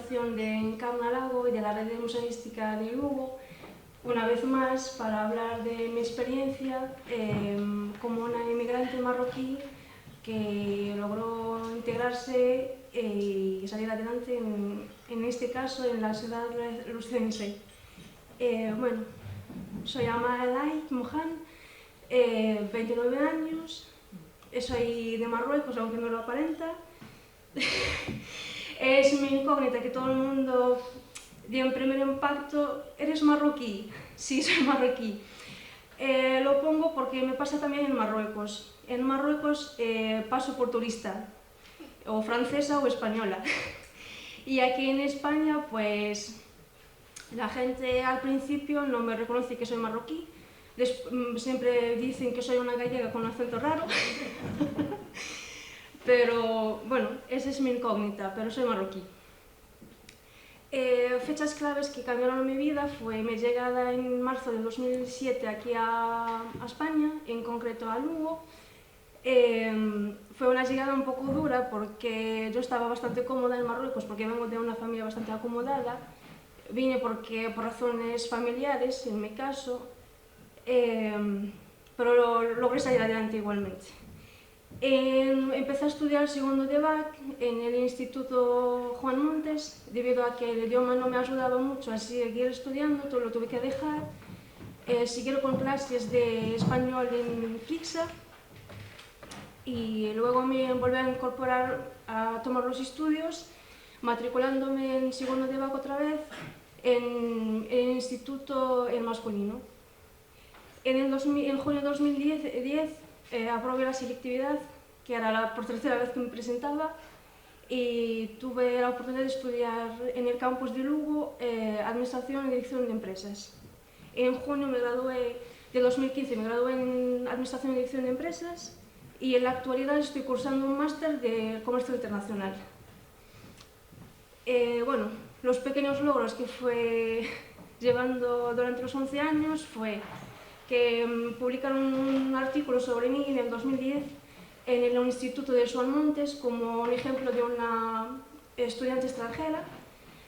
representación de Encarna Lago y de la Red Museística de Lugo, una vez más para hablar de mi experiencia como una inmigrante marroquí que logró integrarse y salir adelante en este caso en la ciudad lucense. Bueno, soy Ama Elay Mohan, 29 años, soy de Marruecos, aunque no lo aparenta. Es mi incógnita que todo el mundo dio en primer impacto: ¿eres marroquí? Sí, soy marroquí. Lo pongo porque me pasa también en Marruecos. En Marruecos paso por turista, o francesa o española. Y aquí en España, pues la gente al principio no me reconoce que soy marroquí. Siempre dicen que soy una gallega con un acento raro. Pero bueno, esa es mi incógnita, pero soy marroquí. Fechas claves que cambiaron mi vida fue mi llegada en marzo de 2007 aquí a España, en concreto a Lugo. Fue una llegada un poco dura porque yo estaba bastante cómoda en Marruecos porque vengo de una familia bastante acomodada. Vine por razones familiares, en mi caso, pero logré salir adelante igualmente. Empecé a estudiar segundo de BAC en el Instituto Juan Montes, debido a que el idioma no me ha ayudado mucho a seguir estudiando, todo lo tuve que dejar. Siguieron con clases de español en Fixa y luego me volví a incorporar a tomar los estudios, matriculándome en segundo de BAC otra vez en el Instituto en masculino. En junio de 2010 aprobé la selectividad, que era por tercera vez que me presentaba, y tuve la oportunidad de estudiar en el campus de Lugo Administración y Dirección de Empresas. En junio de 2015 me gradué en Administración y Dirección de Empresas y en la actualidad estoy cursando un máster de Comercio Internacional. Bueno, los pequeños logros que fue llevando durante los 11 años fue que publicaron un artículo sobre mí en el 2010 en el Instituto de Juan Montes como un ejemplo de una estudiante extranjera,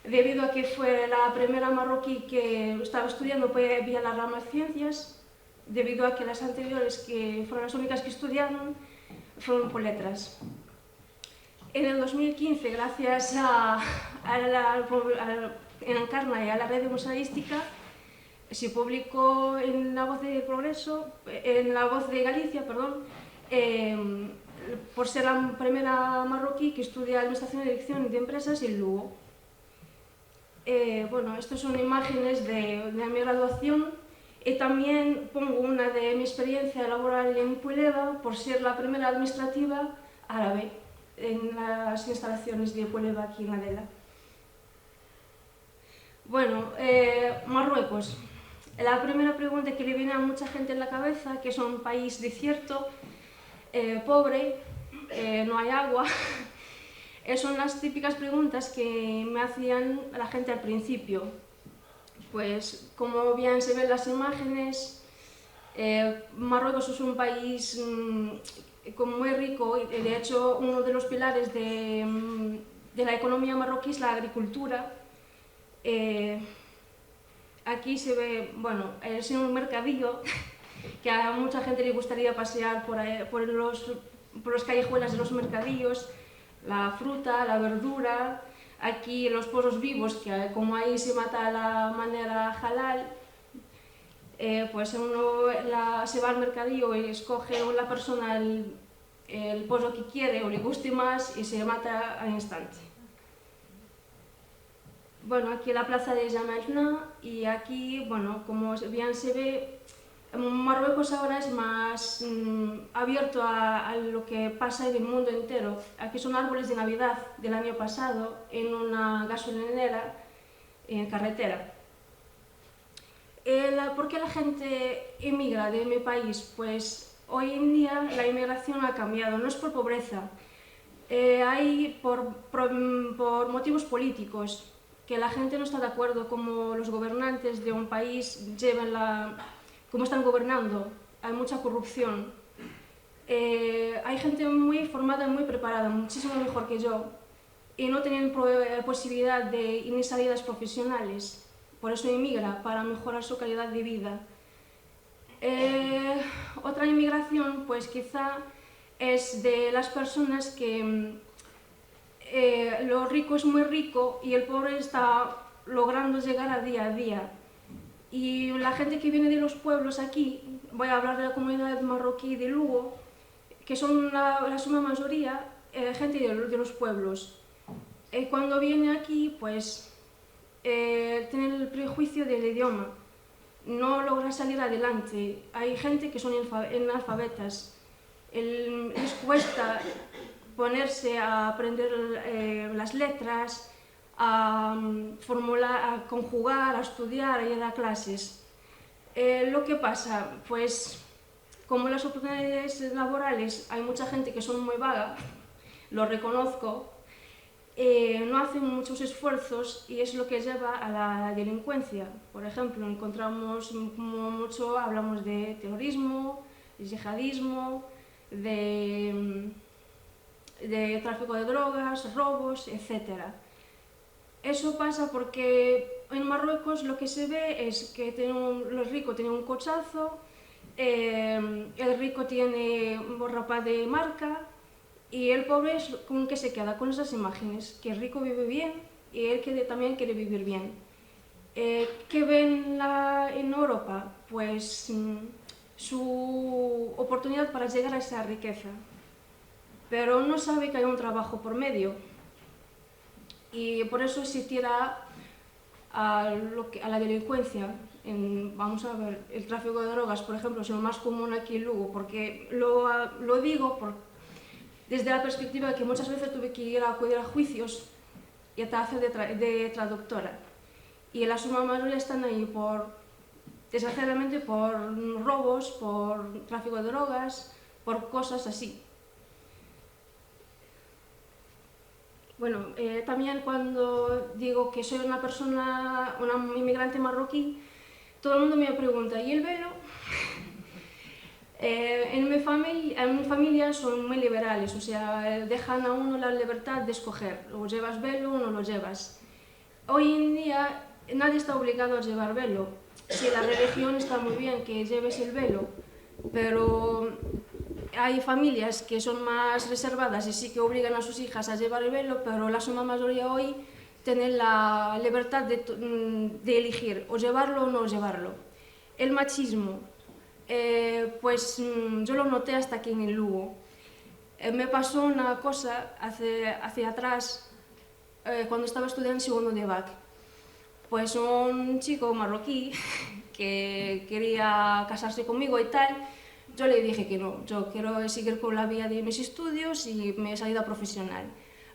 debido a que fue la primera marroquí que estaba estudiando vía la rama de ciencias, debido a que las anteriores, que fueron las únicas que estudiaron, fueron por letras. En el 2015, gracias a Encarna y a la red museística, se publicó en La Voz de Progreso, en La Voz de Galicia, perdón, por ser la primera marroquí que estudia Administración y Dirección de Empresas en Lugo. Bueno, estas son imágenes de mi graduación y también pongo una de mi experiencia laboral en Puelva por ser la primera administrativa árabe en las instalaciones de Puelva aquí en Adela. Bueno, Marruecos. La primera pregunta que le viene a mucha gente en la cabeza, que es un país desierto, pobre, no hay agua, son las típicas preguntas que me hacían la gente al principio. Pues como bien se ven las imágenes, Marruecos es un país muy rico y de hecho uno de los pilares de la economía marroquí es la agricultura. Aquí se ve, bueno, es un mercadillo que a mucha gente le gustaría pasear por los callejuelas de los mercadillos, la fruta, la verdura, aquí los pozos vivos, que como ahí se mata a la manera halal, pues uno se va al mercadillo y escoge la persona el pozo que quiere o le guste más y se mata al instante. Bueno, aquí la plaza de Yamelna y aquí, bueno, como bien se ve, Marruecos ahora es más abierto a lo que pasa en el mundo entero. Aquí son árboles de Navidad del año pasado en una gasolinera en carretera. ¿Por qué la gente emigra de mi país? Pues hoy en día la inmigración ha cambiado, no es por pobreza, hay por motivos políticos, que la gente no está de acuerdo como los gobernantes de un país cómo están gobernando, hay mucha corrupción. Hay gente muy formada y muy preparada, muchísimo mejor que yo, y no tienen posibilidad de ir ni salidas profesionales. Por eso emigra, para mejorar su calidad de vida. Otra inmigración, pues quizá es de las personas que lo rico es muy rico y el pobre está logrando llegar a día. Y la gente que viene de los pueblos aquí, voy a hablar de la comunidad marroquí de Lugo, que son la suma mayoría gente de los pueblos. Cuando viene aquí, pues tienen el prejuicio del idioma, no logra salir adelante. Hay gente que son analfabetas, les cuesta ponerse a aprender las letras, a formular, a conjugar, a estudiar, a ir a clases. Lo que pasa, pues como las oportunidades laborales hay mucha gente que son muy vaga, lo reconozco, no hacen muchos esfuerzos y es lo que lleva a la delincuencia. Por ejemplo, encontramos mucho, hablamos de terrorismo, de yihadismo, de tráfico de drogas, robos, etc. Eso pasa porque en Marruecos lo que se ve es que los ricos tienen un cochazo, el rico tiene ropa de marca y el pobre es con que se queda con esas imágenes, que el rico vive bien y él también quiere vivir bien. ¿Qué ven en Europa? Pues su oportunidad para llegar a esa riqueza, pero no sabe que hay un trabajo por medio y por eso se tira a la delincuencia. Vamos a ver, el tráfico de drogas, por ejemplo, es lo más común aquí en Lugo, porque lo digo desde la perspectiva de que muchas veces tuve que ir a acudir a juicios y hasta hacer de traductora. Y la suma mayoría están ahí desgraciadamente por robos, por tráfico de drogas, por cosas así. Bueno, también cuando digo que soy una inmigrante marroquí, todo el mundo me pregunta, ¿y el velo? En mi familia son muy liberales, o sea, dejan a uno la libertad de escoger, o llevas velo o no lo llevas. Hoy en día nadie está obligado a llevar velo. Sí, la religión está muy bien que lleves el velo, pero hay familias que son más reservadas y sí que obligan a sus hijas a llevar el velo, pero la suma mayoría hoy tienen la libertad de elegir o llevarlo o no llevarlo. El machismo, pues yo lo noté hasta aquí en el Lugo. Me pasó una cosa hacia atrás, cuando estaba estudiando en segundo de BAC. Pues un chico marroquí que quería casarse conmigo y tal, yo le dije que no, yo quiero seguir con la vía de mis estudios y mi salida profesional.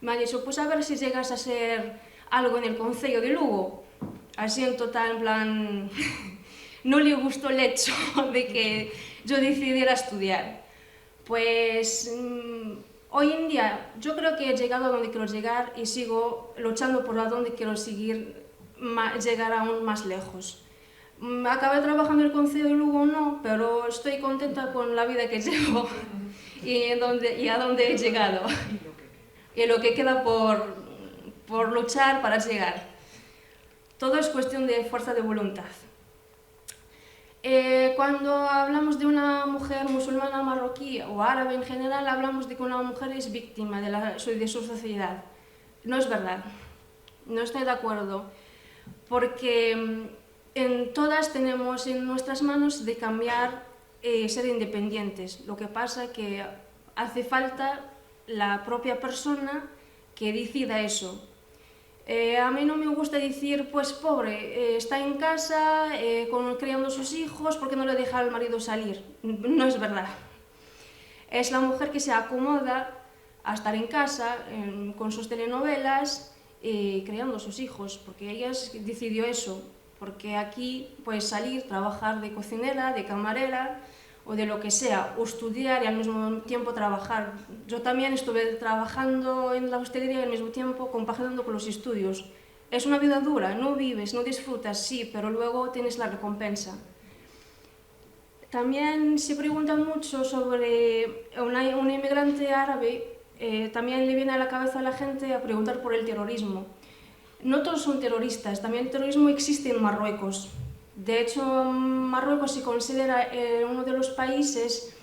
Me ha dicho, pues a ver si llegas a hacer algo en el concello de Lugo. Así en total, en plan, no le gustó el hecho de que yo decidiera estudiar. Pues hoy en día yo creo que he llegado a donde quiero llegar y sigo luchando por a donde quiero llegar aún más lejos. Acabé trabajando en el concello de Lugo, no, pero estoy contenta con la vida que llevo y a dónde he llegado y lo que queda por luchar para llegar. Todo es cuestión de fuerza de voluntad. Cuando hablamos de una mujer musulmana marroquí o árabe en general, hablamos de que una mujer es víctima de su sociedad. No es verdad, no estoy de acuerdo, porque todas tenemos en nuestras manos de cambiar, ser independientes. Lo que pasa es que hace falta la propia persona que decida eso. A mí no me gusta decir, pues pobre, está en casa criando sus hijos porque no le deja al marido salir. No es verdad. Es la mujer que se acomoda a estar en casa con sus telenovelas criando sus hijos, porque ella decidió eso. Porque aquí puedes salir, trabajar de cocinera, de camarera o de lo que sea, o estudiar y al mismo tiempo trabajar. Yo también estuve trabajando en la hostelería y al mismo tiempo compaginando con los estudios. Es una vida dura, no vives, no disfrutas, sí, pero luego tienes la recompensa. También se pregunta mucho sobre una inmigrante árabe también le viene a la cabeza a la gente a preguntar por el terrorismo. No todos son terroristas, también el terrorismo existe en Marruecos. De hecho, Marruecos se considera uno de los países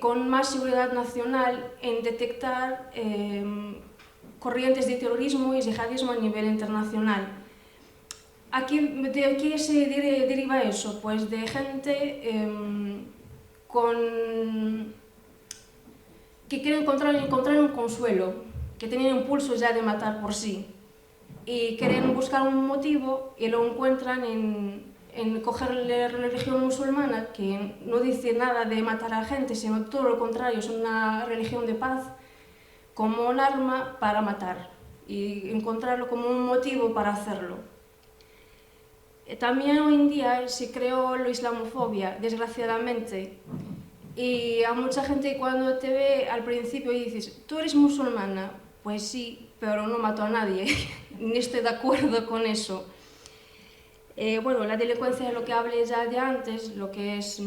con más seguridad nacional en detectar corrientes de terrorismo y yihadismo a nivel internacional. ¿De qué se deriva eso? Pues de gente que quiere encontrar un consuelo, que tienen impulsos ya de matar por sí y quieren buscar un motivo y lo encuentran en coger la religión musulmana, que no dice nada de matar a la gente, sino todo lo contrario, es una religión de paz, como un arma para matar y encontrarlo como un motivo para hacerlo. También hoy en día se creó la islamofobia, desgraciadamente, y a mucha gente cuando te ve al principio y dices, ¿tú eres musulmana? Pues sí, pero no mato a nadie, ni estoy de acuerdo con eso. Bueno, la delincuencia es lo que hablé ya de antes, lo que es,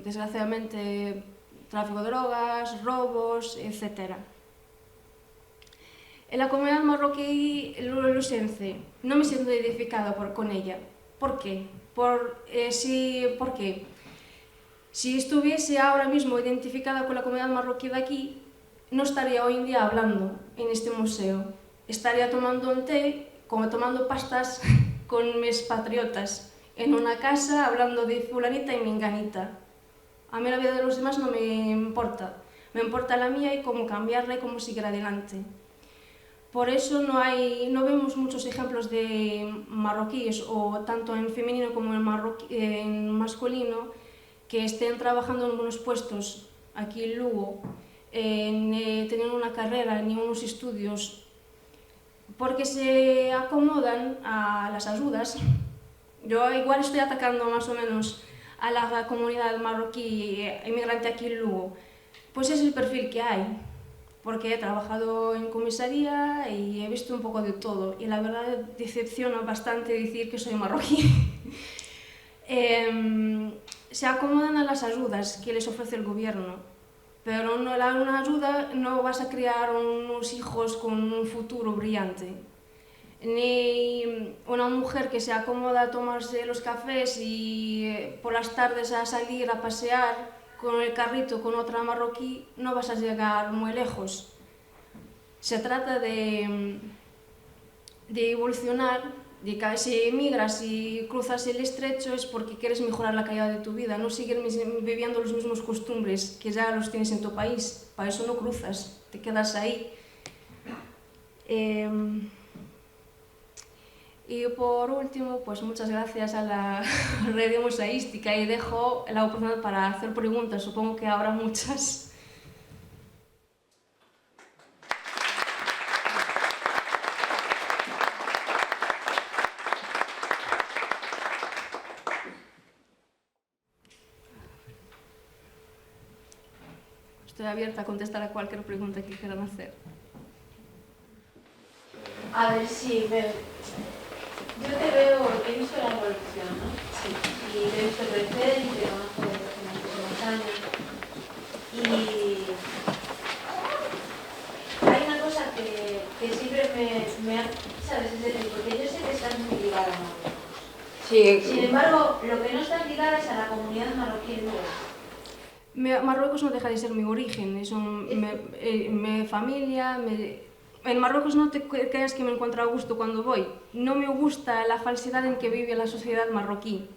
desgraciadamente, tráfico de drogas, robos, etc. En la comunidad marroquí lucense no me siento identificada con ella. ¿Por qué? ¿Por qué? Si estuviese ahora mismo identificada con la comunidad marroquí de aquí, no estaría hoy en día hablando en este museo. Estaría tomando un té, como tomando pastas con mis patriotas, en una casa hablando de fulanita y menganita. A mí la vida de los demás no me importa. Me importa la mía y cómo cambiarla y cómo seguir adelante. Por eso no vemos muchos ejemplos de marroquíes, o tanto en femenino como en masculino, que estén trabajando en buenos puestos aquí en Lugo, teniendo una carrera ni unos estudios, porque se acomodan a las ayudas. Yo igual estoy atacando más o menos a la comunidad marroquí inmigrante aquí en Lugo, pues es el perfil que hay, porque he trabajado en comisaría y he visto un poco de todo, y la verdad decepciona bastante decir que soy marroquí. Se acomodan a las ayudas que les ofrece el gobierno, pero no dan una ayuda, no vas a criar unos hijos con un futuro brillante. Ni una mujer que se acomoda a tomarse los cafés y por las tardes a salir a pasear con el carrito con otra marroquí, no vas a llegar muy lejos. Se trata de evolucionar, de que si emigras y cruzas el estrecho es porque quieres mejorar la calidad de tu vida, no seguir viviendo los mismos costumbres que ya los tienes en tu país. Para eso no cruzas, te quedas ahí. Y por último, pues muchas gracias a la red museística, y dejo la oportunidad para hacer preguntas, supongo que habrá muchas. Estoy abierta a contestar a cualquier pregunta que quieran hacer. A ver, sí, yo te veo, he visto la evolución, ¿no? Sí. Y te he visto crecer y te conozco desde hace muchísimos años. Y hay una cosa que siempre me ¿sabes? Es decir, porque yo sé que estás muy ligada a Marruecos. Sí. Sin embargo, lo que no estás ligada es a la comunidad marroquí luego. Marruecos no deja de ser mi origen, es mi familia. En Marruecos no te creas que me encuentro a gusto cuando voy. No me gusta la falsedad en que vive la sociedad marroquí.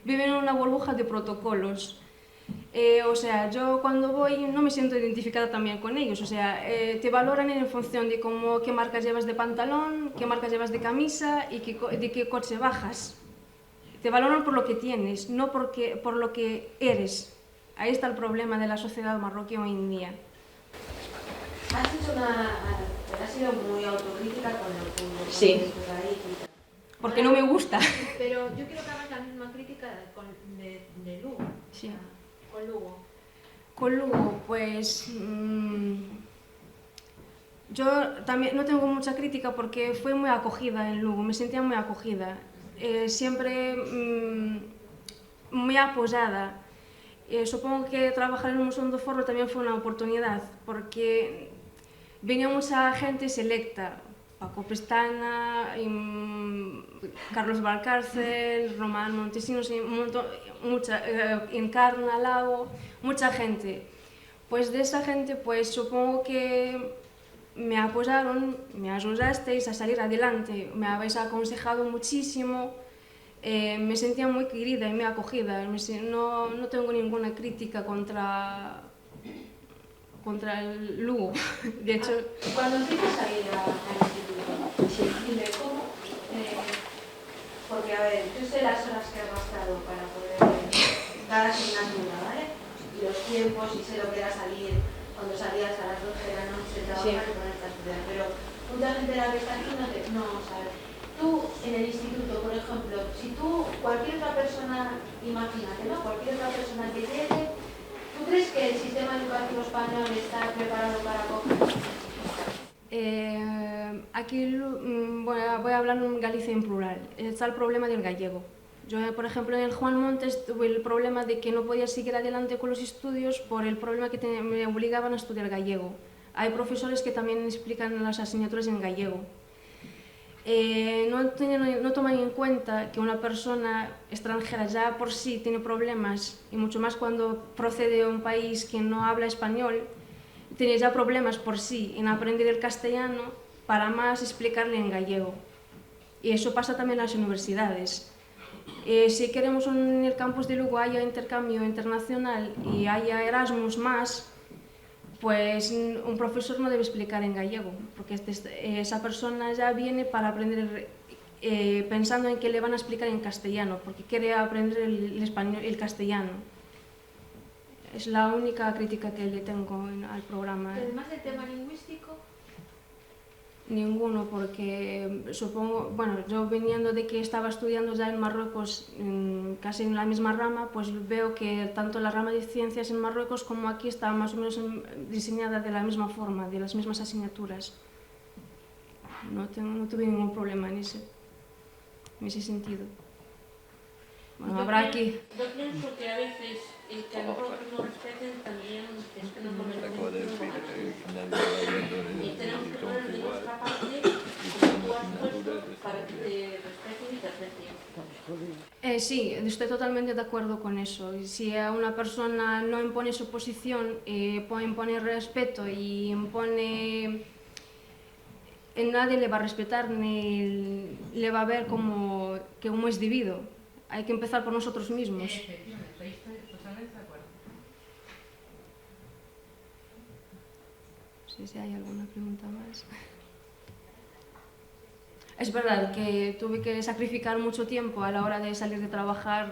Viven en una burbuja de protocolos. O sea, yo cuando voy no me siento identificada también con ellos. O sea, te valoran en función de qué marcas llevas de pantalón, qué marcas llevas de camisa y de qué coche bajas. Te valoran por lo que tienes, no por lo que eres. Ahí está el problema de la sociedad marroquí hoy en día. Has sido muy autocrítica con lo que sí. Porque no me gusta. Pero yo quiero que hagas la misma crítica de Lugo. Sí. O sea, con Lugo. Con Lugo, pues yo también no tengo mucha crítica porque fue muy acogida en Lugo, me sentía muy acogida, siempre muy apoyada. Supongo que trabajar en un museo do Forno también fue una oportunidad, porque venía mucha gente selecta, Paco Pestana, Carlos Valcárcel, Román Montesinos, Encarna, Lago, mucha gente. Pues de esa gente, pues supongo que me apoyaron, me ayudasteis a salir adelante, me habéis aconsejado muchísimo, me sentía muy querida y muy acogida, no tengo ninguna crítica contra el Lugo. De hecho, cuando empiezas a ir al instituto, dime cómo, porque a ver, yo sé las horas que has gastado para poder dar asignatura, ¿vale? Y los tiempos, y sé lo que era salir, cuando salías a las 12 de la noche, trabajar y ponerte a estudiar, pero mucha gente de la que está aquí no sabe. Tú, en el instituto, por ejemplo, si tú, cualquier otra persona, imagínate, ¿no? Cualquier otra persona que llegue, ¿tú crees que el sistema educativo español está preparado para acoger? Aquí voy a hablar en Galicia en plural. Está el problema del gallego. Yo, por ejemplo, en el Juan Montes tuve el problema de que no podía seguir adelante con los estudios por el problema que me obligaban a estudiar gallego. Hay profesores que también explican las asignaturas en gallego. No toman en cuenta que una persona extranjera ya por sí tiene problemas, y mucho más cuando procede de un país que no habla español, tiene ya problemas por sí en aprender el castellano para más explicarle en gallego. Y eso pasa también en las universidades. Si queremos en el campus de Lugo haya intercambio internacional y haya Erasmus más, pues un profesor no debe explicar en gallego, porque esa persona ya viene para aprender pensando en que le van a explicar en castellano, porque quiere aprender el castellano. Es la única crítica que le tengo al programa. Además del tema lingüístico, ninguno, porque supongo, bueno, yo viniendo de que estaba estudiando ya en Marruecos, casi en la misma rama, pues veo que tanto la rama de ciencias en Marruecos como aquí está más o menos diseñada de la misma forma, de las mismas asignaturas. No tuve ningún problema en ese sentido. Bueno, habrá aquí. Yo pienso que a veces que a nosotros nos respeten también es que nos convertimos y tenemos que poner de nuestra parte como tú has puesto para que te respeten y te aprecien. Sí, estoy totalmente de acuerdo con eso. Si a una persona no impone su posición, impone respeto y impone... nadie le va a respetar ni le va a ver como es debido. Hay que empezar por nosotros mismos. Efectivamente, estoy totalmente de acuerdo. No sé si hay alguna pregunta más. Es verdad que tuve que sacrificar mucho tiempo a la hora de salir de trabajar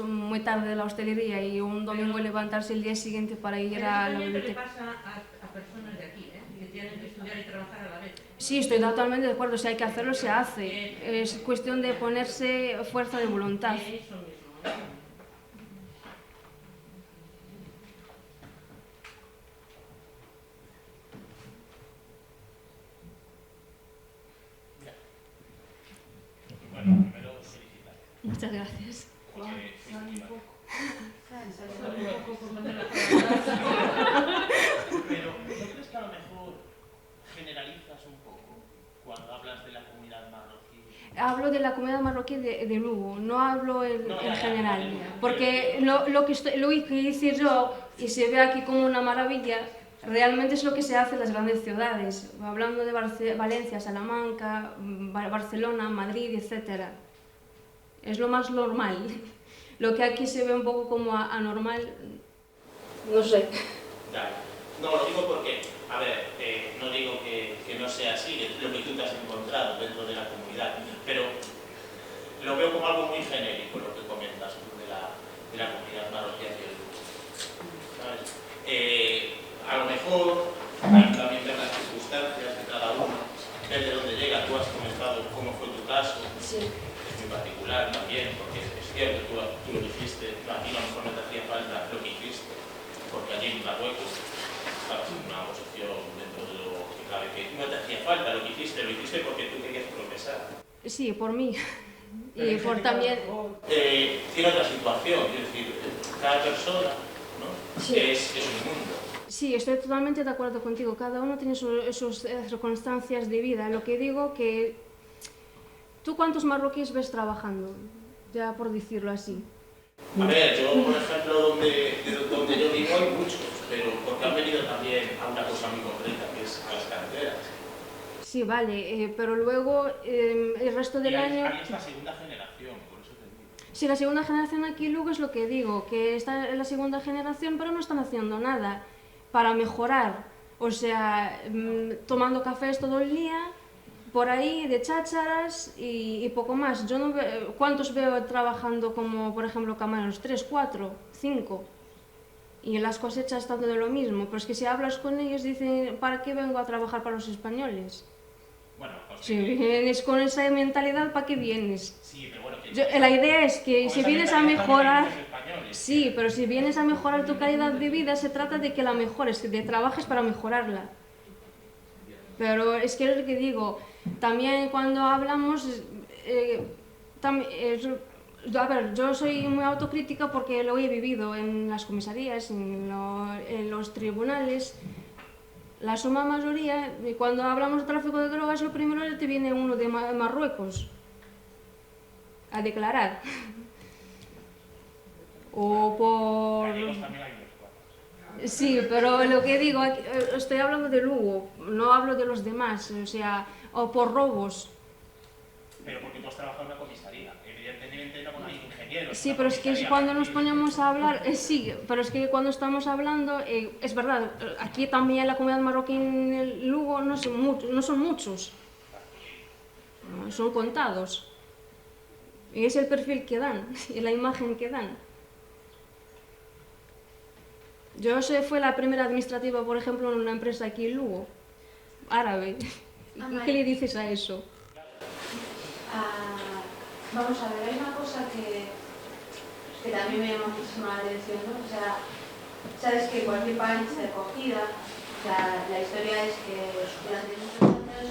muy tarde de la hostelería y un domingo levantarse el día siguiente para ir a la biblioteca. ¿Qué pasa a personas de aquí, que tienen que estudiar y trabajar a la vez? Sí, estoy totalmente de acuerdo. Si hay que hacerlo, se hace. Es cuestión de ponerse fuerza de voluntad. Eso mismo. Bueno, primero felicitar. Muchas gracias. Pero ¿no crees que a lo mejor generalizas un poco cuando hablas de la comunidad marroquí? Hablo de la comunidad marroquí de Lugo, no hablo en general. Ya. Porque lo que hice yo, y se ve aquí como una maravilla, realmente es lo que se hace en las grandes ciudades. Hablando de Valencia, Salamanca, Barcelona, Madrid, etc. Es lo más normal. Lo que aquí se ve un poco como anormal, no sé. Ya. No, lo digo porque, a ver, no digo que no sea así, que es lo que tú te has encontrado dentro de la comunidad, pero lo veo como algo muy genérico lo que comentas tú de la comunidad marroquí hacia el grupo. ¿Sabes? A lo mejor hay que también ver las circunstancias de cada uno, ver de dónde llega. Tú has comentado cómo fue tu caso, Sí. es muy particular también, porque es cierto, tú lo dijiste, a ti a lo mejor no te hacía falta lo que hiciste, porque allí en Marruecos estabas en una posición dentro de lo que cabe, que no te hacía falta lo que hiciste, lo hiciste porque tú querías progresar. Sí, por mí. Y por también... Tiene otra situación, es decir, cada persona, ¿no? Sí. es un mundo. Sí, estoy totalmente de acuerdo contigo. Cada uno tiene sus circunstancias de vida. Lo que digo que... ¿Tú cuántos marroquíes ves trabajando? Ya por decirlo así. A ver, yo, por ejemplo, donde yo vivo hay muchos, pero porque han venido también a una cosa muy concreta, que es a las carreteras. Sí, vale, pero luego el resto del año... Ahí es la segunda generación, por eso te digo. Sí, la segunda generación aquí luego es lo que digo, que está en la segunda generación, pero no están haciendo nada para mejorar. O sea, tomando cafés todo el día, por ahí de chácharas y poco más. Yo no veo, ¿cuántos veo trabajando como, por ejemplo, camareros? 3, 4, 5. Y en las cosechas están de lo mismo. Pero es que si hablas con ellos dicen, ¿para qué vengo a trabajar para los españoles? Bueno, pues Si vienes con esa mentalidad, ¿para qué vienes? sí, pero bueno, La idea es que si vienes a mejorar... españoles. Sí, pero si vienes a mejorar tu calidad de vida, se trata de que la mejores, que trabajes para mejorarla. Pero es que es lo que digo, también cuando hablamos... a ver, yo soy muy autocrítica porque lo he vivido en las comisarías, en los tribunales. La suma mayoría, cuando hablamos de tráfico de drogas, lo primero te viene uno de Marruecos a declarar. O por... Sí, pero lo que digo, estoy hablando de Lugo, no hablo de los demás, o sea, o por robos. Pero porque tú has trabajado en una comisaría, evidentemente no hay ingenieros. Sí, pero es que cuando nos ponemos a hablar, sí, pero es que cuando estamos hablando, es verdad, aquí también la comunidad marroquí en Lugo no son muchos, son contados. Y es el perfil que dan, y la imagen que dan. Yo fui la primera administrativa, por ejemplo, en una empresa aquí en Lugo, árabe. ¿Y qué le dices a eso? Vamos a ver, hay una cosa que también me llama muchísimo la atención, ¿no? O sea, sabes que cualquier país de acogida, la historia es que durante muchos años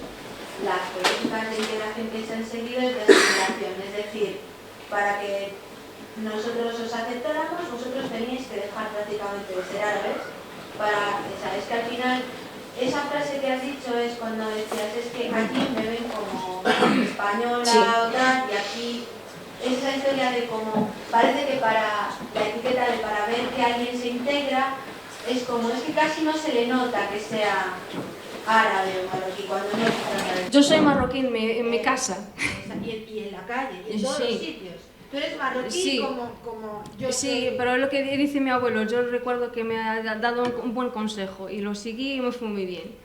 las políticas de integración que se han seguido es de asimilación, es decir, para que nosotros os aceptáramos, vosotros teníais que dejar prácticamente de ser árabes para, sabes que al final, esa frase que has dicho es cuando decías, es que aquí me ven como española o tal, y aquí esa historia de como, parece que para la etiqueta de para ver que alguien se integra, es como, es que casi no se le nota que sea árabe o marroquí, cuando no se trata de... Yo soy marroquí en mi casa. Y en la calle, y en todos los sitios. Tú eres marroquí Sí. como yo Sí, soy... pero lo que dice mi abuelo, yo recuerdo que me ha dado un buen consejo y lo seguí y me fue muy bien.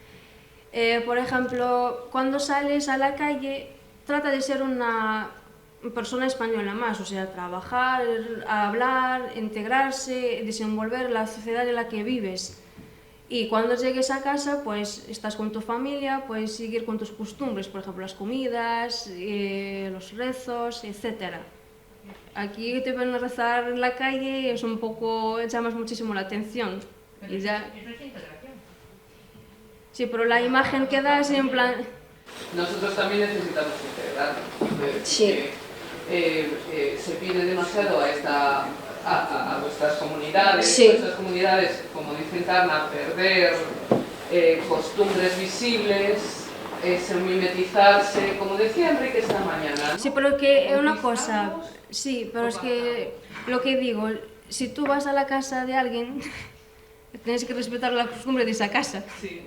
Por ejemplo, cuando sales a la calle, trata de ser una persona española más, o sea, trabajar, hablar, integrarse, desenvolver en la sociedad en la que vives. Y cuando llegues a casa, pues estás con tu familia, puedes seguir con tus costumbres, por ejemplo, las comidas, los rezos, etcétera. Aquí te ven a rezar en la calle y es un poco, llamas muchísimo la atención. Pero Y ya... eso es integración. Sí, pero la imagen que das en plan... Nosotros también necesitamos integrarnos. Sí. Se pide demasiado a vuestras comunidades, Sí. Vuestras comunidades, como dice Encarna, perder costumbres visibles, mimetizarse, como decía Enrique esta mañana, ¿no? Sí, pero que una cosa... Sí, pero es que lo que digo, si tú vas a la casa de alguien, tienes que respetar la costumbre de esa casa, Sí,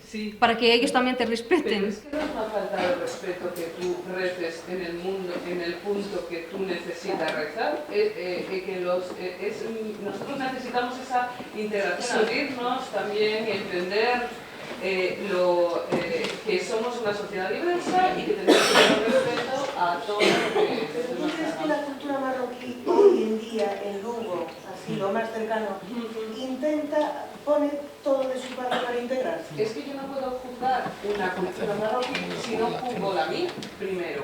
sí. para que ellos también te Pero respeten. es que no es una falta de respeto que tú reces en el mundo, en el punto que tú necesitas rezar, nosotros necesitamos esa integración, abrirnos también y entender que somos una sociedad diversa y que tenemos que dar respeto a todo lo que... ¿Pero tú crees que la cultura marroquí hoy en día en Lugo, así lo más cercano, pone todo de su parte para integrarse? Es que yo no puedo juzgar una cultura marroquí si no juzgo la mía primero.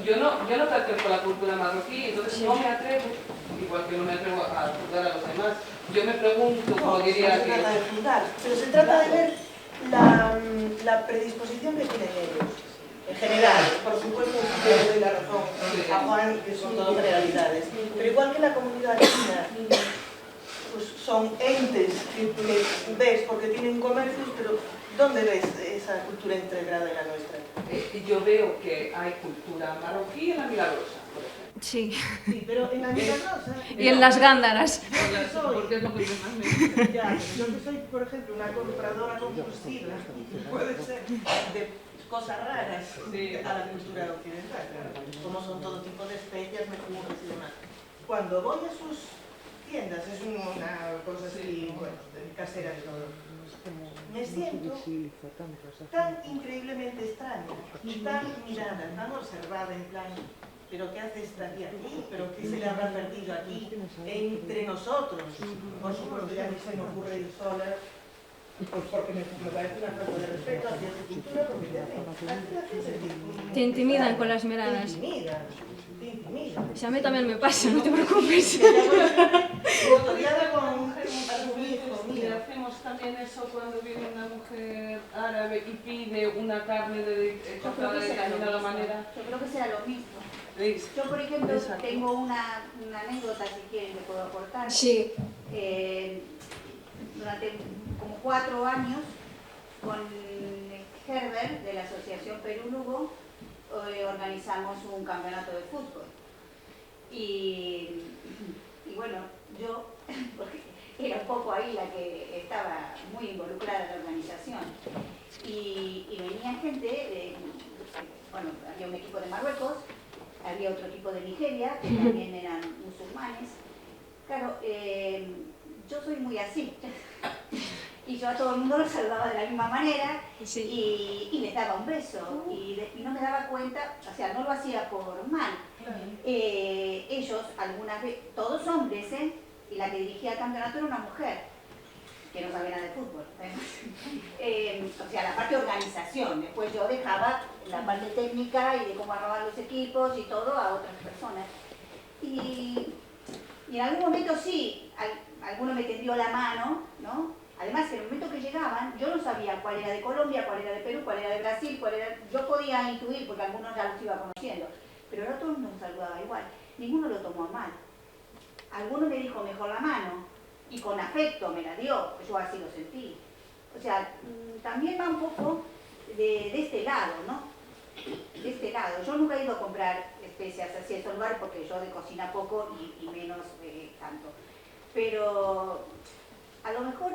Yo no pertenezco a la cultura marroquí, entonces no me atrevo, igual que no me atrevo a juzgar a los demás. Yo me pregunto, como diría no se trata de juzgar, pero se trata de ver la predisposición que tienen ellos. En general, por supuesto, yo le doy la razón a Juan, que son todo generalidades. Pero igual que la comunidad china, pues son entes que ves porque tienen comercios, pero ¿dónde ves esa cultura integrada en la nuestra? Yo veo que hay cultura marroquí en la Milagrosa, por ejemplo. Sí. Sí, pero en la Milagrosa... Y en las gándaras. Porque es lo que más me gusta. Ya, yo que soy, por ejemplo, una compradora compulsiva, puede ser, de cosas raras a la cultura occidental, como son todo tipo de especias, mejunjes y demás. Cuando voy a sus tiendas, es una cosa así, bueno, casera de todo, me siento tan increíblemente extraña y tan mirada, tan observada, en plan, ¿pero qué hace esta tía aquí? ¿Pero qué se le habrá perdido aquí? Entre nosotros. Por supuesto, ya ni se me ocurre ir sola, pues porque me parece una falta de respeto hacia su cultura, porque te hace sentir... Te intimidan con las miradas. Te intimidan. Si a mí también me pasa, no te preocupes. Fotografiada con a su hijo, Y mira. hacemos también eso cuando viene una mujer árabe y pide una carne cortada de determinada manera. Yo creo que será lo mismo. ¿Veis? Yo, por ejemplo, Exacto. tengo una anécdota, si quieren, que puedo aportar. Sí. Durante como 4 años, con Herbert, de la Asociación Perú-Lugo, organizamos un campeonato de fútbol. Y bueno, yo, porque era un poco ahí la que estaba muy involucrada en la organización, y venía gente, bueno, había un equipo de Marruecos, había otro equipo de Nigeria, que también eran musulmanes. Claro, yo soy muy así, y yo a todo el mundo los saludaba de la misma manera, Sí. y les daba un beso, y no me daba cuenta, o sea, no lo hacía por mal. Ellos, algunas veces, todos hombres, y la que dirigía el campeonato era una mujer, que no sabía nada de fútbol. O sea, la parte de organización, después yo dejaba la parte técnica y de cómo armaban los equipos y todo a otras personas. Y en algún momento sí, alguno me tendió la mano, ¿no? Además, en el momento que llegaban, yo no sabía cuál era de Colombia, cuál era de Perú, cuál era de Brasil, yo podía intuir, porque algunos ya los iba conociendo, pero no todo el mundo me saludaba igual. Ninguno lo tomó mal. Alguno me dijo mejor la mano, y con afecto me la dio, yo así lo sentí. O sea, también va un poco de este lado, ¿no? De este lado. Yo nunca he ido a comprar especias así a estos lugares porque yo de cocina poco y menos tanto. Pero a lo mejor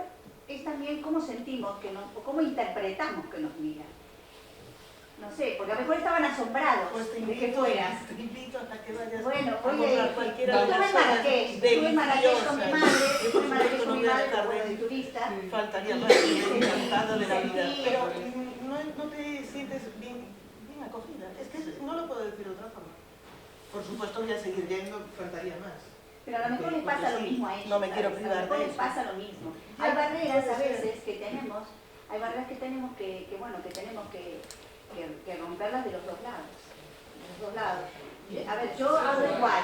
es también cómo sentimos o cómo interpretamos que nos miran. No sé, porque a lo mejor estaban asombrados Pues te de que invito, fueras. te invito a que vayas Bueno, a voy a comprar ir. cualquiera de Estuve las en cosas Marrakech, estuve en Marrakech con mi madre, estuve en Marrakech con mi madre como de turista. Faltaría más, encantado de la vida. Sí. Pero no te sientes bien acogida. Es que no lo puedo decir de otra forma. Por supuesto voy a seguir yendo, faltaría más. Pero a lo mejor les pasa lo mismo a ellos. No me quiero ¿sabes? privar A lo mejor de les eso. pasa lo mismo. Ya, Hay barreras puede a ser. veces que tenemos, hay barreras que tenemos que tenemos que romperlas de los dos lados. De los dos lados. A ver, yo hablo igual,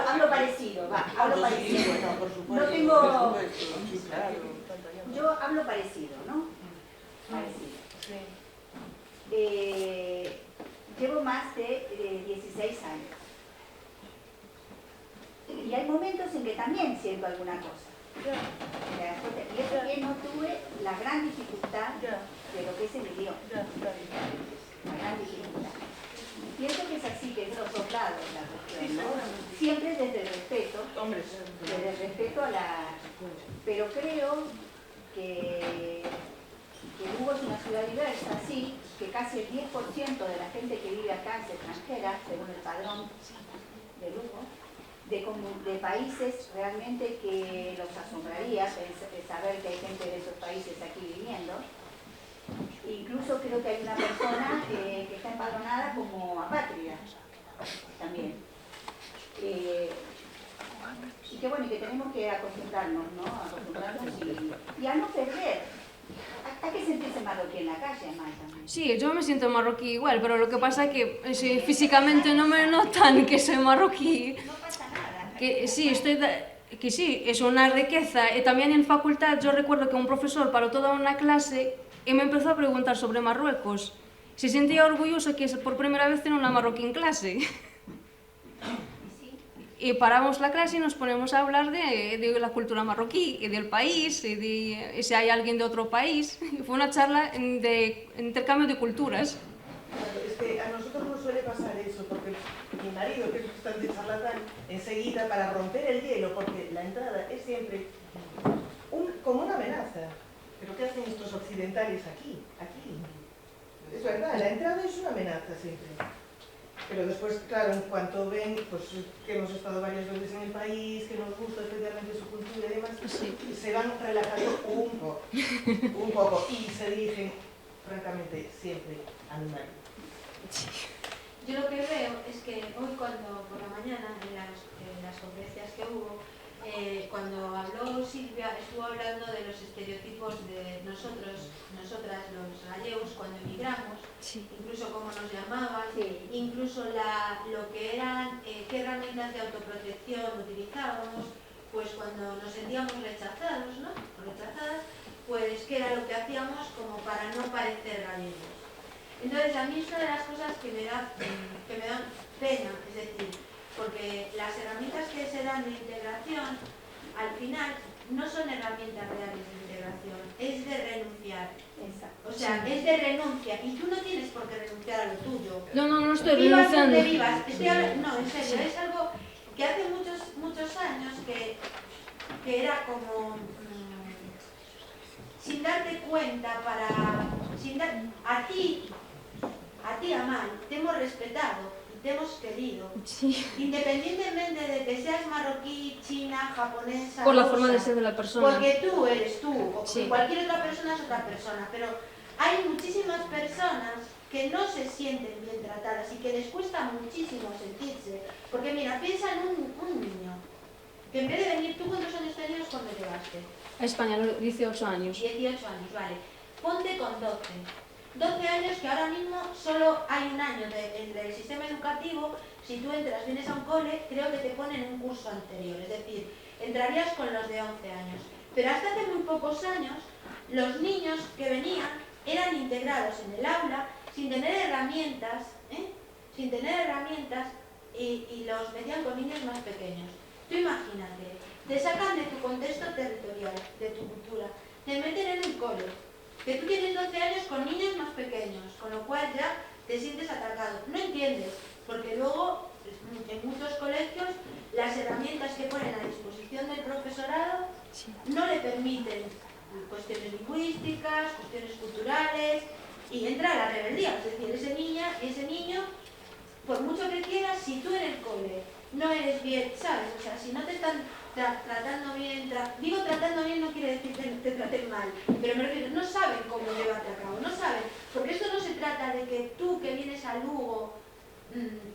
hablo parecido, hablo parecido. Bueno, por supuesto. No tengo- por supuesto, sí, claro. faltaría más. Yo hablo parecido, ¿no? Parecido. Llevo más de 16 años. Y hay momentos en que también siento alguna cosa. ¿Te das cuenta? Y eso que no tuve la gran dificultad de lo que es el idioma. La gran dificultad. Pienso que es así, que es de los dos lados la cuestión, ¿no? Siempre desde el respeto, Hombre, desde el respeto a la... Pero creo que Lugo es una ciudad diversa, sí, que casi el 10% de la gente que vive acá es extranjera, según el padrón de Lugo, de países realmente que los asombraría saber que hay gente de esos países aquí viviendo. Incluso creo que hay una persona que está empadronada como apátrida también. Y que bueno, y que tenemos que acostumbrarnos, ¿no? Acostumbrarnos y a no perder. Hay que sentirse marroquí en la calle, además, también. Sí, yo me siento marroquí igual, pero lo que pasa es que físicamente no me notan que soy marroquí. No pasa nada. Que sí, que sí, es una riqueza. Y también en facultad yo recuerdo que un profesor paró toda una clase y me empezó a preguntar sobre Marruecos. Se sentía orgulloso que por primera vez tenía una marroquí en clase. Sí. y paramos la clase y nos ponemos a hablar de la cultura marroquí y del país y si hay alguien de otro país. Fue una charla de intercambio de culturas. Claro, es que a nosotros nos suele pasar eso, porque mi marido, que es bastante charlatán, enseguida para romper el hielo, porque la entrada es siempre como una amenaza. ¿Pero qué hacen estos occidentales aquí? Es verdad, la entrada es una amenaza siempre. Pero después, claro, en cuanto ven pues, que hemos estado varias veces en el país, que nos gusta especialmente su cultura y demás, Sí. se van relajando un poco y se dirigen, francamente, siempre a mi marido. Yo lo que veo es que hoy cuando por la mañana en las conferencias que hubo, cuando habló Silvia, estuvo hablando de los estereotipos de nosotras, los gallegos, cuando emigramos, Sí. incluso cómo nos llamaban, Sí. incluso lo que eran, qué herramientas de autoprotección utilizábamos, pues cuando nos sentíamos rechazados, ¿no? O rechazadas, pues qué era lo que hacíamos como para no parecer gallegos. Entonces, a mí es una de las cosas que me dan pena, es decir, porque las herramientas que se dan de integración, al final, no son herramientas reales de integración, es de renunciar. Exacto. O sea, es de renuncia, y tú no tienes por qué renunciar a lo tuyo. No estoy Vivas renunciando. donde vivas. No, en serio, es algo que hace muchos años que era como... sin darte cuenta, a ti, Amal, te hemos respetado y te hemos querido, Sí. independientemente de que seas marroquí, china, japonesa, Por la rusa, forma de ser de la persona. porque tú eres tú, o Sí. cualquier otra persona es otra persona, pero hay muchísimas personas que no se sienten bien tratadas y que les cuesta muchísimo sentirse, porque mira, piensa en un niño, que en vez de venir, ¿tú cuántos años tenías cuando llegaste? A España, 18 años. 18 años, vale. Ponte con 12. 12 años que ahora mismo solo hay un año entre el sistema educativo. Si tú entras, vienes a un cole, creo que te ponen un curso anterior, es decir, entrarías con los de 11 años. Pero hasta hace muy pocos años, los niños que venían eran integrados en el aula sin tener herramientas, y los metían con niños más pequeños. Tú imagínate, te sacan de tu contexto territorial, de tu cultura, te meten en un cole, que tú tienes 12 años con niños más pequeños, con lo cual ya te sientes atacado. No entiendes, porque luego en muchos colegios las herramientas que ponen a disposición del profesorado no le permiten cuestiones lingüísticas, cuestiones culturales, y entra la rebeldía. Es decir, ese niño, por mucho que quieras, si tú en el cole no eres bien, ¿sabes? O sea, si no te están tratando bien, digo tratando bien no quiere decir que te traten mal, pero me refiero, no saben cómo llevarte a cabo, no saben, porque esto no se trata de que tú que vienes a Lugo,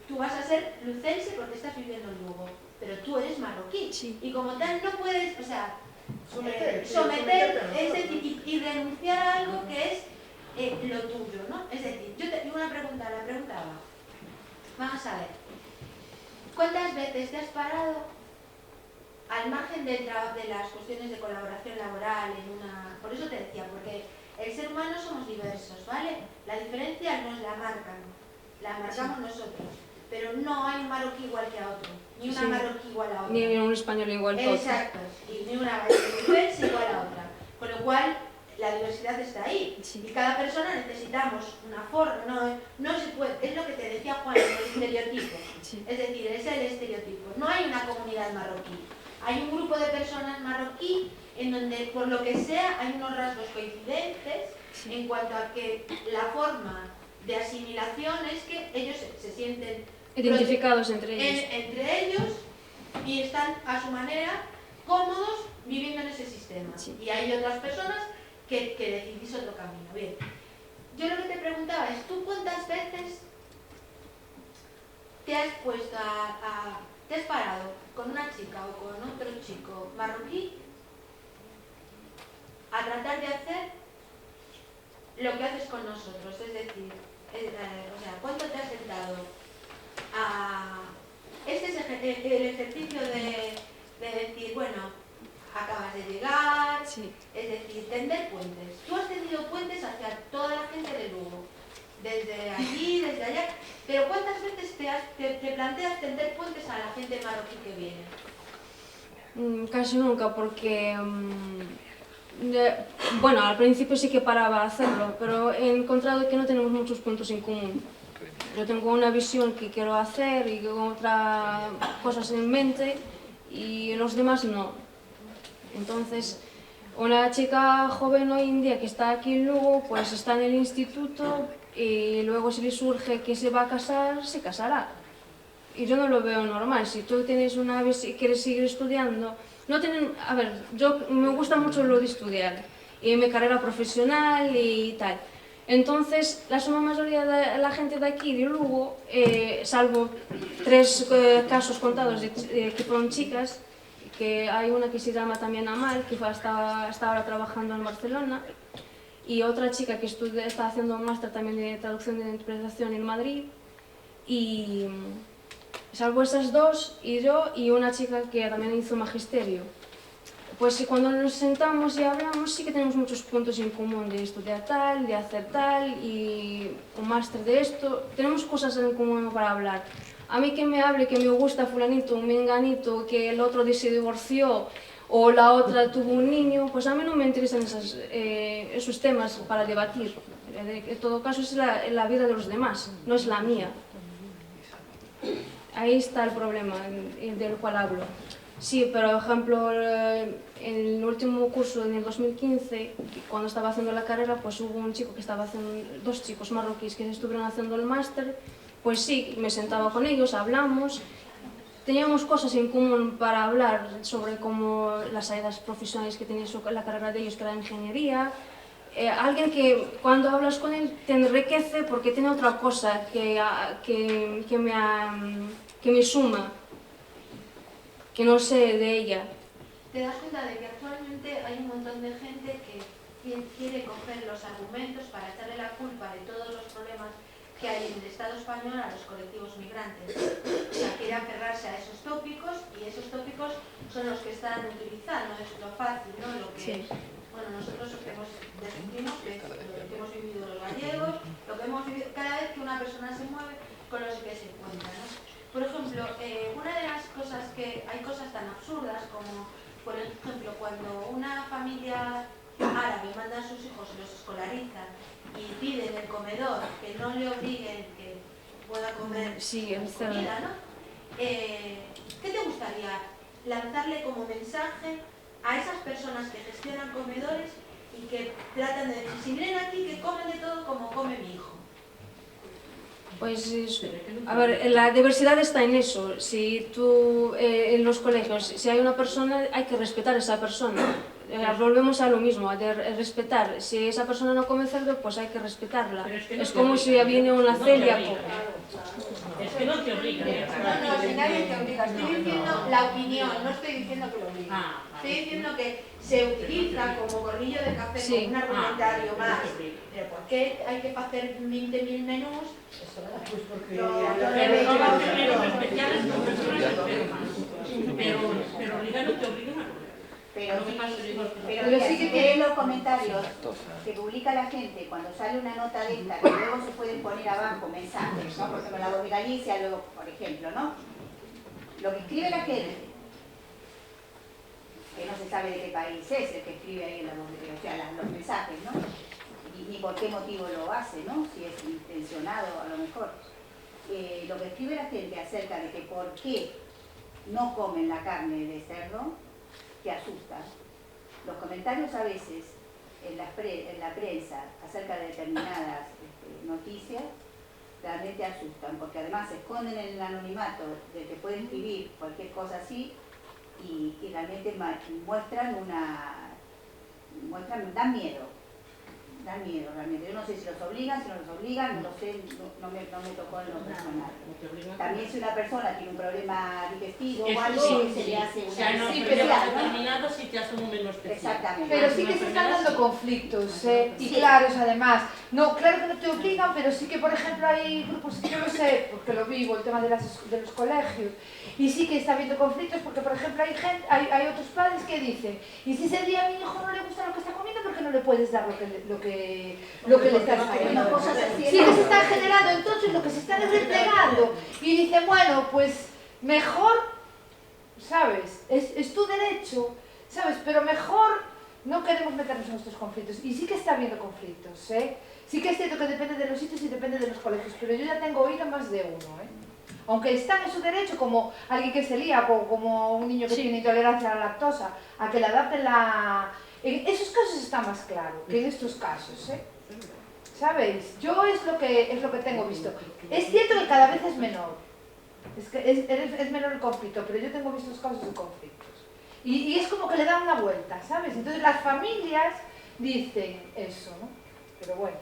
tú vas a ser lucense porque estás viviendo en Lugo, pero tú eres marroquí, Sí. y como tal no puedes, o sea, someter es decir, y renunciar a algo que es lo tuyo, ¿no? Es decir, yo te digo una pregunta, la preguntaba, vamos a ver, ¿cuántas veces te has parado al margen de las cuestiones de colaboración laboral por eso te decía, porque el ser humano somos diversos, ¿vale? La diferencia nos la marcan, la marcamos nosotros, pero no hay un marroquí igual que a otro, ni una marroquí igual a otra. Ni un español igual que otro. Exacto, y ni una gallega igual a otra, con lo cual la diversidad está ahí, y cada persona necesitamos una forma, no se puede, es lo que te decía Juan, el estereotipo, es decir, es el estereotipo, no hay una comunidad marroquí. Hay un grupo de personas marroquí en donde, por lo que sea, hay unos rasgos coincidentes en cuanto a que la forma de asimilación es que ellos se sienten identificados entre ellos. Y están a su manera cómodos viviendo en ese sistema. Y hay otras personas que decidís otro camino. Bien, yo lo que te preguntaba es, ¿tú cuántas veces te has puesto te has parado con una chica o con otro chico marroquí a tratar de hacer lo que haces con nosotros? Es decir, o sea, ¿cuánto te has sentado a... Este es el ejercicio de decir, bueno, acabas de llegar, es decir, tender puentes. Tú has tendido puentes hacia toda la gente de Lugo, desde allí, desde allá, pero ¿cuántas veces te planteas tender puentes a la gente marroquí que viene? Casi nunca, porque bueno, al principio sí que paraba a hacerlo, pero he encontrado que no tenemos muchos puntos en común. Yo tengo una visión que quiero hacer y con otras cosas en mente y los demás no. Entonces, una chica joven hoy en día que está aquí en Lugo, pues está en el instituto y luego si le surge que se va a casar, se casará. Y yo no lo veo normal. Si tú tienes quieres seguir estudiando, no tienen, a ver, yo me gusta mucho lo de estudiar y mi carrera profesional y tal. Entonces, la suma mayoría de la gente de aquí, de Lugo, salvo 3 casos contados que fueron chicas, que hay una que se llama también Amal, que está ahora trabajando en Barcelona, y otra chica que está haciendo un máster también de traducción y de interpretación en Madrid, y salvo esas 2 y yo y una chica que también hizo magisterio. Pues cuando nos sentamos y hablamos sí que tenemos muchos puntos en común de estudiar tal, de hacer tal y un máster de esto. Tenemos cosas en común para hablar. A mí que me hable que me gusta fulanito, un menganito, que el otro se divorció o la otra tuvo un niño, pues a mí no me interesan esos temas para debatir. En todo caso es la vida de los demás, no es la mía. Ahí está el problema del cual hablo. Sí, pero por ejemplo, en el último curso, en el 2015, cuando estaba haciendo la carrera, pues hubo un chico que estaba haciendo, 2 chicos marroquíes que estuvieron haciendo el máster, pues sí, me sentaba con ellos, hablamos, teníamos cosas en común para hablar sobre cómo las salidas profesionales que tenía la carrera de ellos, que era ingeniería. Alguien que cuando hablas con él te enriquece porque tiene otra cosa que me suma, que no sé de ella. ¿Te das cuenta de que actualmente hay un montón de gente que quiere coger los argumentos para echarle la culpa de todos los problemas que hay en el Estado español a los colectivos migrantes? O sea, quiere aferrarse a esos tópicos y esos tópicos son los que están utilizando, es lo fácil, ¿no? Lo que, sí. Bueno, nosotros descubrimos que lo que hemos vivido los gallegos, lo que hemos vivido cada vez que una persona se mueve con los que se encuentra, ¿no? Por ejemplo, una de las cosas que hay cosas tan absurdas como, por ejemplo, cuando una familia árabe manda a sus hijos, los escolariza y pide en el comedor que no le obliguen que pueda comer comida, ¿no? ¿Qué te gustaría lanzarle como mensaje a esas personas que gestionan comedores y que tratan de decir, si vienen aquí que comen de todo como come mi hijo? Pues, a ver, la diversidad está en eso. Si tú, en los colegios, si hay una persona, hay que respetar a esa persona. Volvemos a lo mismo, de respetar. Si esa persona no come cerdo, pues hay que respetarla. Es como si viene una celíaco. Es que no te obligan. No, si nadie te obliga. Estoy diciendo la opinión, no estoy diciendo que lo obliguen. Estoy diciendo que se utiliza como gorrillo de café, sí, como un argumentario más. ¿Pero por qué hay que hacer 20.000 menús? Pues porque Pero no va a hacer menús especiales con personas enfermas. Pero obligar no te obligan. Pero sí que tienen los comentarios que publica la gente cuando sale una nota de esta, que luego se pueden poner abajo mensajes, ¿no? Por ejemplo, la voz de Galicia, luego, por ejemplo, ¿no? Lo que escribe la gente, que no se sabe de qué país es el que escribe ahí en la voz de, o sea, los mensajes, ¿no? Ni por qué motivo lo hace, ¿no? Si es intencionado, a lo mejor. Lo que escribe la gente acerca de que por qué no comen la carne de cerdo, te asusta. Los comentarios a veces en la prensa acerca de determinadas noticias realmente asustan, porque además se esconden en el anonimato del que puede escribir cualquier cosa así y realmente dan miedo. Dan miedo realmente. Yo no sé si los obligan, si no los obligan, no lo sé, no me tocó en lo personal. También si una persona tiene un problema digestivo o algo, se le hace una... Sí, pero determinado sí te hace un menú especial. Exactamente. Pero sí que se están dando conflictos, y claros además. No, claro que no te obligan, pero sí que, por ejemplo, hay grupos, yo lo sé, porque lo vivo, el tema de los colegios, y sí que está habiendo conflictos porque, por ejemplo, hay otros padres que dicen, y si ese día a mi hijo no le gusta lo que está comiendo, ¿por qué no le le puedes dar lo que le estás dando. Sí que se están generando, entonces lo que se están es replegando y dicen, bueno, pues mejor, ¿sabes? Es tu derecho, ¿sabes? Pero mejor no queremos meternos en estos conflictos. Y sí que está habiendo conflictos, ¿eh? Sí que es cierto que depende de los sitios y depende de los colegios, pero yo ya tengo oído más de uno, ¿eh? Aunque están en su derecho, como alguien que es celíaco, como un niño que tiene intolerancia a la lactosa, a que le adapten la... En esos casos está más claro que en estos casos, ¿eh? ¿Sabéis? Yo es lo que tengo visto. Es cierto que cada vez es menor. Es menor el conflicto, pero yo tengo vistos casos de conflictos. Y es como que le dan una vuelta, ¿sabes? Entonces las familias dicen eso, ¿no? Pero bueno.